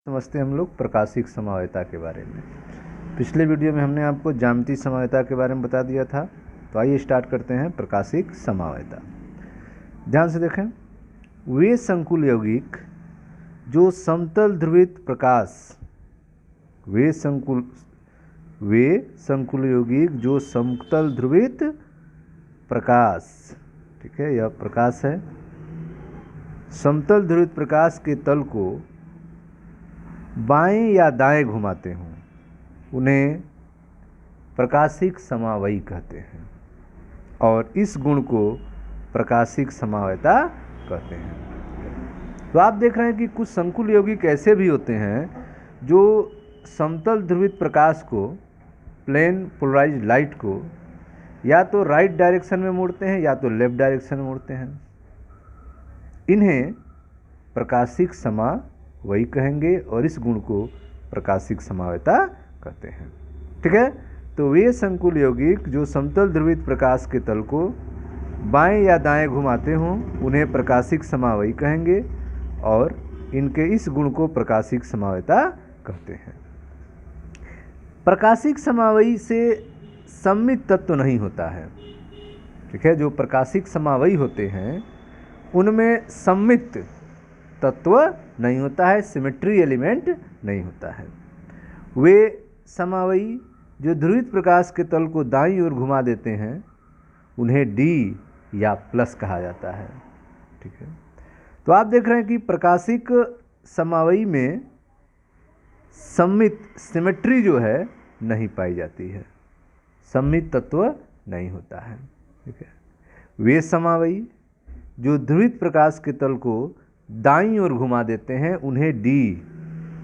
समझते हैं हम लोग प्रकाशिक समवायता के बारे में। पिछले वीडियो में हमने आपको ज्यामितीय समवायता के बारे में बता दिया था। तो आइए स्टार्ट करते हैं प्रकाशिक समवायता। ध्यान से देखें, वे संकुल यौगिक जो समतल ध्रुवित प्रकाश वे संकुल यौगिक जो समतल ध्रुवित प्रकाश, ठीक है, यह प्रकाश है, समतल ध्रुवित प्रकाश के तल को बाएं या दाएं घुमाते हों उन्हें प्रकाशिक समावयी कहते हैं और इस गुण को प्रकाशिक समवायता कहते हैं। तो आप देख रहे हैं कि कुछ संकुल यौगिक ऐसे भी होते हैं जो समतल ध्रुवित प्रकाश को, प्लेन पोलराइज्ड लाइट को, या तो राइट डायरेक्शन में मोड़ते हैं या तो लेफ्ट डायरेक्शन में मोड़ते हैं। इन्हें प्रकाशिक समवायी कहेंगे और इस गुण को प्रकाशिक समवायता कहते हैं। ठीक है, तो वे संकुल यौगिक जो समतल ध्रुवित प्रकाश के तल को बाएं या दाएं घुमाते हों उन्हें प्रकाशिक समवायी कहेंगे और इनके इस गुण को प्रकाशिक समवायता कहते हैं। प्रकाशिक समवायी से सममित तत्व नहीं होता है। ठीक है, जो प्रकाशिक समवायी होते हैं उनमें सममित तत्व नहीं होता है, सिमेट्री एलिमेंट नहीं होता है। वे समवायी जो ध्रुवित प्रकाश के तल को दाईं ओर घुमा देते हैं उन्हें डी या प्लस कहा जाता है। ठीक है, तो आप देख रहे हैं कि प्रकाशिक समवायी में सममित सिमेट्री जो है नहीं पाई जाती है, सममित तत्व नहीं होता है। ठीक है, वे समवायी जो ध्रुवित प्रकाश के तल को दाईं ओर घुमा देते हैं उन्हें डी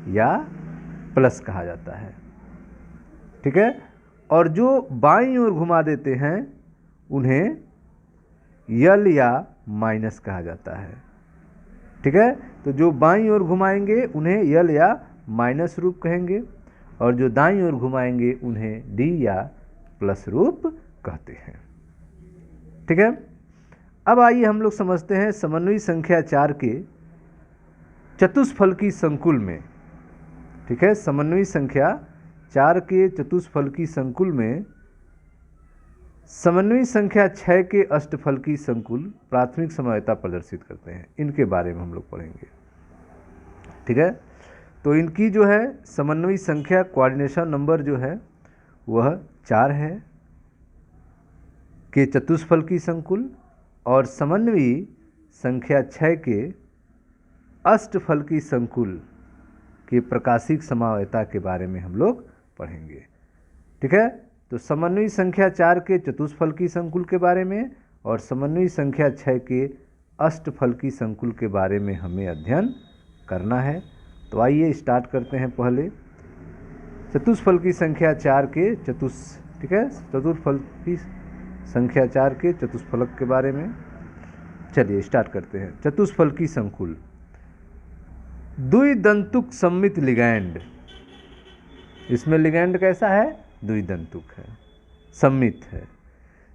या प्लस कहा जाता है। ठीक है, और जो बाईं ओर घुमा देते हैं उन्हें यल या माइनस कहा जाता है। ठीक है, तो जो बाईं ओर घुमाएंगे उन्हें यल या माइनस रूप कहेंगे और जो दाईं ओर घुमाएंगे उन्हें डी या प्लस रूप कहते हैं। ठीक है, अब आइए हम लोग समझते हैं समन्वयी संख्या 4 के चतुष्फलकी संकुल में। ठीक है, समन्वयी संख्या 4 के चतुष्फलकी संकुल में समन्वयी संख्या 6 के अष्टफलकी संकुल प्राथमिक समवायता प्रदर्शित करते हैं। इनके बारे में हम लोग पढ़ेंगे। ठीक है, तो इनकी जो है समन्वयी संख्या, कोऑर्डिनेशन नंबर जो है वह 4 है के चतुष्फलकी संकुल और समन्वयी संख्या 6 के अष्टफलकी संकुल के प्रकाशिक समवायता के बारे में हम लोग पढ़ेंगे। ठीक है, तो समन्वयी संख्या 4 के चतुष्फलकी संकुल के बारे में और समन्वयी संख्या 6 के अष्टफलकी संकुल के बारे में हमें अध्ययन करना है। तो आइए स्टार्ट करते हैं। पहले चतुष्फलकी संख्या 4 के ठीक है, चतुष्फलकी संख्या 4 के चतुष्फलक के बारे में चलिए स्टार्ट करते हैं। चतुष्फलकी संकुल, द्विदंतुक सममित लिगैंड। इसमें लिगैंड कैसा है? द्विदंतुक है, सममित है।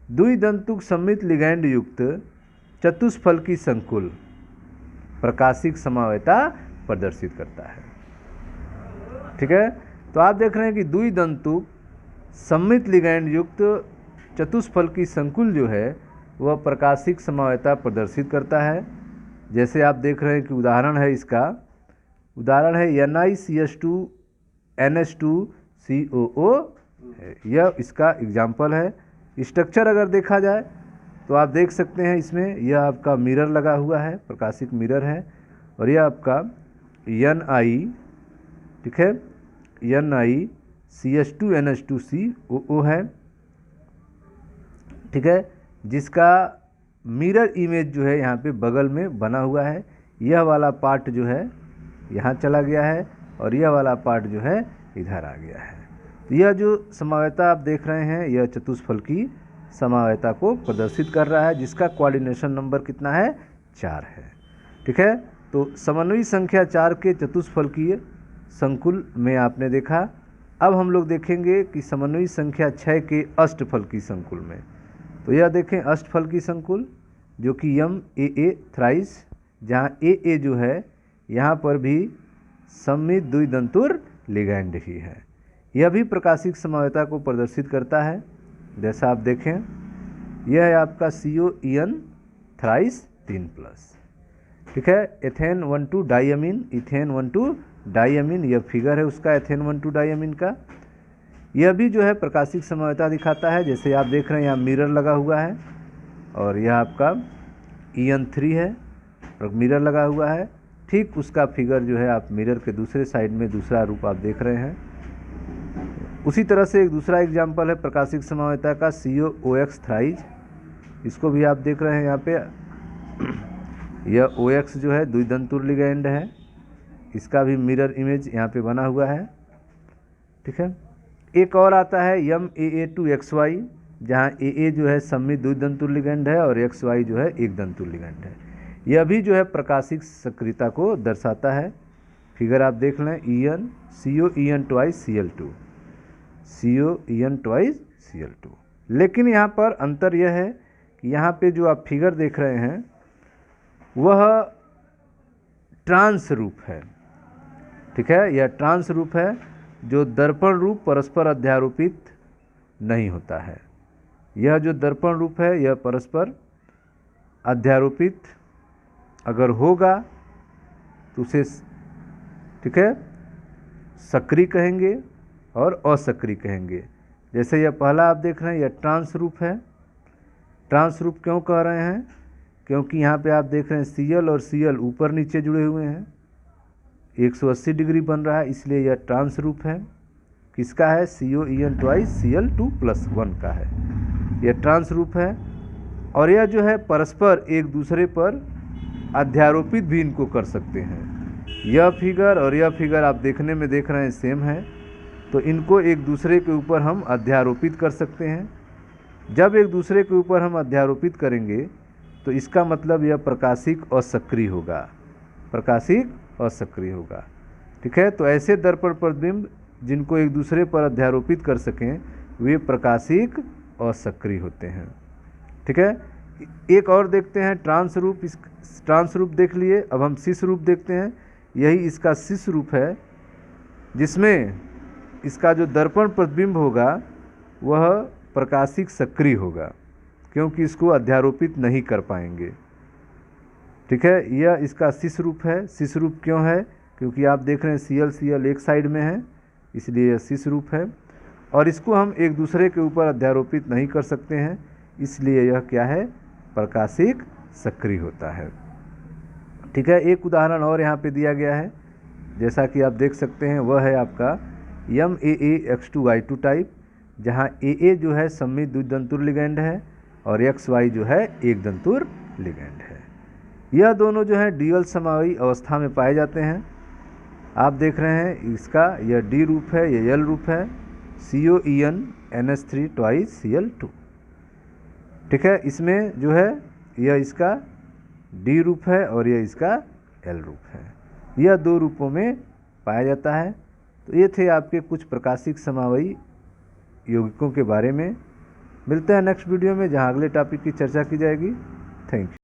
द्विदंतुक सममित लिगैंड युक्त चतुष्फलकी संकुल प्रकाशिक समवायता प्रदर्शित करता है। ठीक है, तो आप देख रहे हैं कि द्विदंतुक सममित लिगैंड युक्त चतुष्फलकी संकुल जो है वह प्रकाशिक समवायता प्रदर्शित करता है। जैसे आप देख रहे हैं कि उदाहरण है, इसका उदाहरण है NiCH2NH2COO है, यह इसका एग्जाम्पल है। स्ट्रक्चर अगर देखा जाए तो आप देख सकते हैं इसमें यह आपका मिरर लगा हुआ है, प्रकाशिक मिरर है, और यह आपका Ni, ठीक है, NiCH2NH2COO है। ठीक है, जिसका मिरर इमेज जो है यहाँ पे बगल में बना हुआ है। यह वाला पार्ट जो है यहाँ चला गया है और यह वाला पार्ट जो है इधर आ गया है। तो यह जो समवायता आप देख रहे हैं यह चतुष्फलकी समवायता को प्रदर्शित कर रहा है, जिसका कोऑर्डिनेशन नंबर कितना है? 4 है। ठीक है, तो समन्वयी संख्या 4 के चतुष्फलकीय संकुल में आपने देखा। अब हम लोग देखेंगे कि समन्वयी संख्या 6 के अष्टफलकी संकुल में। तो यह देखें अष्टफलकी संकुल जो कि M A A थ्राइस, जहाँ A A जो है यहाँ पर भी सममित द्विदंतुर लिगैंड ही है। यह भी प्रकाशिक समवायता को प्रदर्शित करता है। जैसा आप देखें, यह है आपका CO थ्राइस 3+, ठीक है। एथेन 1,2 डाइअमीन, इथेन 1,2 डाइअमीन, यह फिगर है उसका एथेन 1,2 डाइअमीन का। यह भी जो है प्रकाशिक समवायता दिखाता है। जैसे आप देख रहे हैं यहाँ मिरर लगा हुआ है और यह आपका EN3 है और मिरर लगा हुआ है। ठीक उसका फिगर जो है आप मिरर के दूसरे साइड में दूसरा रूप आप देख रहे हैं। उसी तरह से एक दूसरा एग्जाम्पल है प्रकाशिक समवायता का COOX थ्राइज। इसको भी आप देख रहे हैं यहाँ पे। यह OX जो है द्विदंतुर लिगैंड है, इसका भी मिरर इमेज यहाँ पे बना हुआ है, ठीक है। एक और आता है MAA2XY, जहाँ AA जो है सममित द्विदंतुर लिगैंड है और XY जो है एक दंतुर लिगैंड है। यह भी जो है प्रकाशिक सक्रियता को दर्शाता है। फिगर आप देख लें, CO twice Cl2, CO twice Cl2। लेकिन यहाँ पर अंतर यह है कि यहाँ पे जो आप फिगर देख रहे हैं वह ट्रांस रूप है, ठीक है। यह ट्रांस रूप है जो दर्पण रूप परस्पर अध्यारोपित नहीं होता है। यह जो दर्पण रूप है यह परस्पर अध्यारोपित अगर होगा तो उसे, ठीक है, सक्रिय कहेंगे और असक्रिय कहेंगे। जैसे यह पहला आप देख रहे हैं, यह ट्रांस रूप है। ट्रांस रूप क्यों कह रहे हैं? क्योंकि यहाँ पे आप देख रहे हैं Cl और Cl ऊपर नीचे जुड़े हुए हैं, 180 डिग्री बन रहा है, इसलिए यह ट्रांस रूप है। किसका है? CO twice Cl2+1 का है। यह ट्रांस रूप है। और यह जो है परस्पर एक दूसरे पर अध्यारोपित भी इनको कर सकते हैं। यह फिगर और यह फिगर आप देखने में देख रहे हैं सेम है, तो इनको एक दूसरे के ऊपर हम अध्यारोपित कर सकते हैं। जब एक दूसरे के ऊपर हम अध्यारोपित करेंगे तो इसका मतलब यह प्रकाशिक असक्रिय होगा, प्रकाशिक असक्रिय होगा, ठीक है। तो ऐसे दर्पण प्रतिबिंब जिनको एक दूसरे पर अध्यारोपित कर सकें वे प्रकाशिक असक्रिय होते हैं, ठीक है। एक और देखते हैं ट्रांस रूप। इस ट्रांस रूप देख लिए, अब हम सिस रूप देखते हैं। यही इसका सिस रूप है, जिसमें इसका जो दर्पण प्रतिबिंब होगा वह प्रकाशिक सक्रिय होगा, क्योंकि इसको अध्यारोपित नहीं कर पाएंगे, ठीक है। यह इसका सिस रूप है। सिस रूप क्यों है? क्योंकि आप देख रहे हैं Cl एक साइड में है, इसलिए यह सिस रूप है। और इसको हम एक दूसरे के ऊपर अध्यारोपित नहीं कर सकते हैं, इसलिए यह क्या है? प्रकाशिक सक्रिय होता है, ठीक है। एक उदाहरण और यहाँ पे दिया गया है, जैसा कि आप देख सकते हैं, वह है आपका MAAX2Y2 टाइप, जहाँ AA जो है सममित द्विदंतुर लिगैंड है और XY जो है एक दंतुर लिगैंड है। यह दोनों जो है ड्यूअल समावयी अवस्था में पाए जाते हैं। आप देख रहे हैं इसका यह D रूप है, यह L रूप है, COEN NH3 twice Cl2, ठीक है। इसमें जो है यह इसका D रूप है और यह इसका L रूप है। यह दो रूपों में पाया जाता है। तो ये थे आपके कुछ प्रकाशिक समावयी यौगिकों के बारे में। मिलते हैं नेक्स्ट वीडियो में, जहां अगले टॉपिक की चर्चा की जाएगी। Thank you.